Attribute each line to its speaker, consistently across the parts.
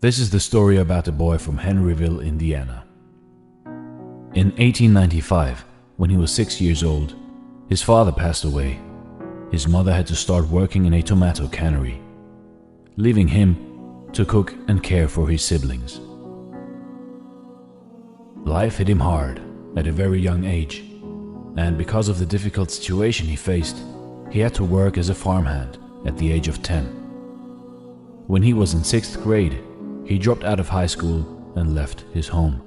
Speaker 1: This is the story about a boy from Henryville, Indiana. In 1895, when he was 6 years old, his father passed away. His mother had to start working in a tomato cannery, leaving him to cook and care for his siblings. Life hit him hard at a very young age, and because of the difficult situation he faced, he had to work as a farmhand at the age of 10. When he was in 6th grade, he dropped out of high school and left his home.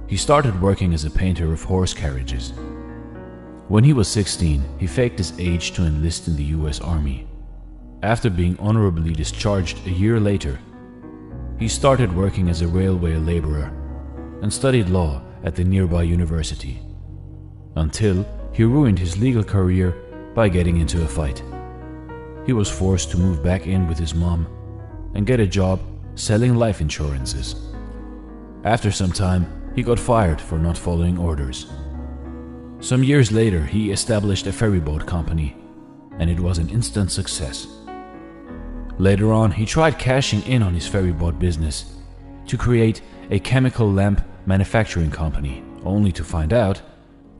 Speaker 1: He started working as a painter of horse carriages. When he was 16, he faked his age to enlist in the US Army. After being honorably discharged a year later, he started working as a railway laborer and studied law at the nearby university, until he ruined his legal career by getting into a fight. He was forced to move back in with his mom and get a job selling life insurances. After some time, he got fired for not following orders. Some years later, he established a ferryboat company, and it was an instant success. Later on, he tried cashing in on his ferryboat business to create a chemical lamp manufacturing company, only to find out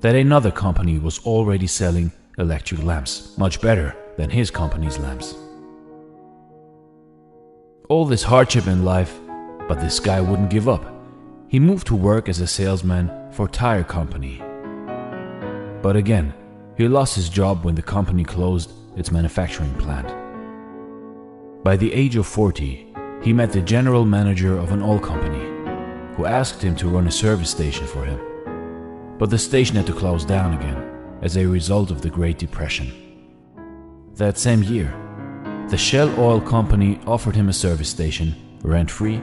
Speaker 1: that another company was already selling electric lamps, much better than his company's lamps. All this hardship in life, but this guy wouldn't give up. He moved to work as a salesman for a tire company. But again, he lost his job when the company closed its manufacturing plant. By the age of 40, he met the general manager of an oil company, who asked him to run a service station for him. But the station had to close down again as a result of the Great Depression. That same year, the Shell Oil Company offered him a service station, rent-free,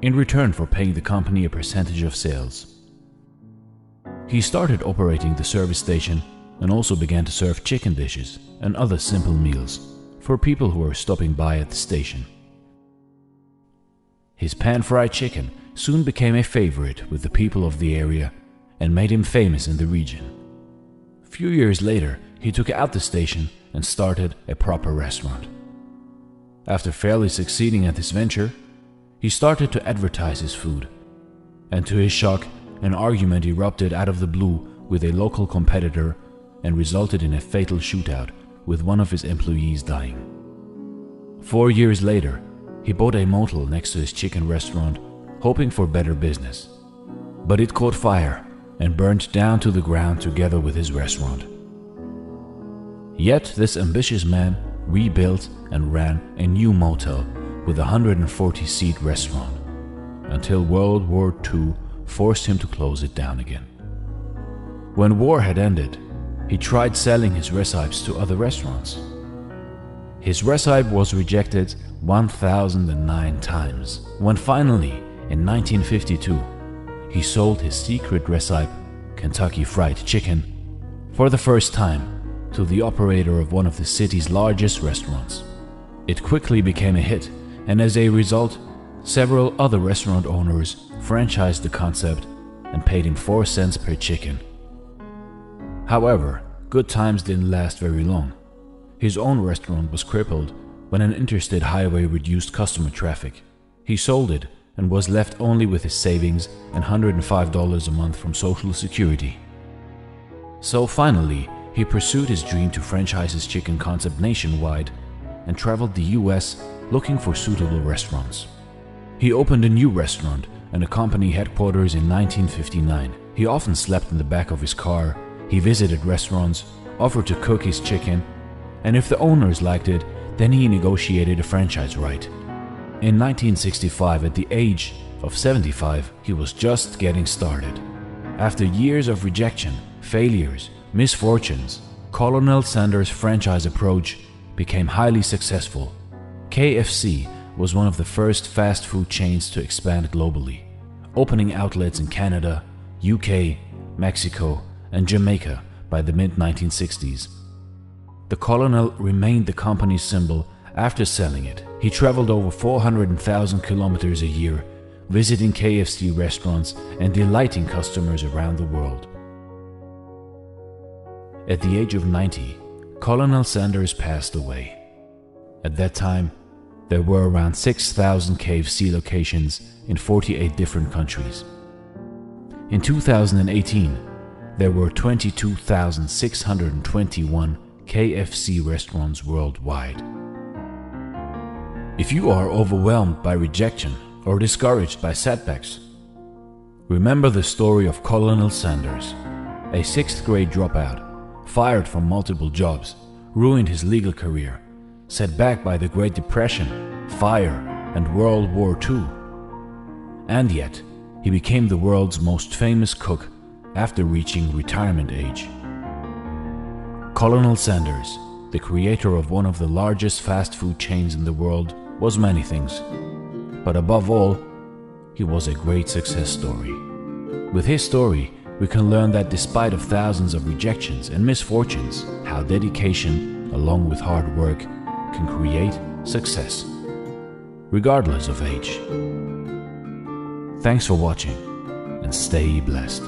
Speaker 1: in return for paying the company a percentage of sales. He started operating the service station and also began to serve chicken dishes and other simple meals for people who were stopping by at the station. His pan-fried chicken soon became a favorite with the people of the area and made him famous in the region. A few years later, he took out the station and started a proper restaurant. After fairly succeeding at this venture, he started to advertise his food, and to his shock, an argument erupted out of the blue with a local competitor and resulted in a fatal shootout with one of his employees dying. 4 years later, he bought a motel next to his chicken restaurant, hoping for better business. But it caught fire and burned down to the ground together with his restaurant. Yet this ambitious man rebuilt and ran a new motel with a 140-seat restaurant until World War II forced him to close it down again. When war had ended, he tried selling his recipes to other restaurants. His recipe was rejected 1,009 times, when finally, in 1952, he sold his secret recipe, Kentucky Fried Chicken, for the first time to the operator of one of the city's largest restaurants. It quickly became a hit, and as a result, several other restaurant owners franchised the concept and paid him 4 cents per chicken. However, good times didn't last very long. His own restaurant was crippled when an interstate highway reduced customer traffic. He sold it and was left only with his savings and $105 a month from Social Security. So finally, he pursued his dream to franchise his chicken concept nationwide and traveled the US looking for suitable restaurants. He opened a new restaurant and a company headquarters in 1959. He often slept in the back of his car. He visited restaurants, offered to cook his chicken, and if the owners liked it, then he negotiated a franchise right. In 1965, at the age of 75, he was just getting started. After years of rejection, failures, misfortunes, Colonel Sanders' franchise approach became highly successful. KFC was one of the first fast food chains to expand globally, opening outlets in Canada, UK, Mexico, and Jamaica by the mid-1960s. The Colonel remained the company's symbol after selling it. He traveled over 400,000 kilometers a year, visiting KFC restaurants and delighting customers around the world. At the age of 90, Colonel Sanders passed away. At that time, There were around 6,000 KFC locations in 48 different countries. In 2018, there were 22,621 KFC restaurants worldwide. If you are overwhelmed by rejection or discouraged by setbacks, remember the story of Colonel Sanders, a 6th grade dropout, fired from multiple jobs, ruined his legal career, set back by the Great Depression, fire, and World War II. And yet, he became the world's most famous cook after reaching retirement age. Colonel Sanders, the creator of one of the largest fast food chains in the world, was many things. But above all, he was a great success story. With his story, we can learn that despite of thousands of rejections and misfortunes, how dedication, along with hard work, can create success, regardless of age. Thanks for watching, and stay blessed.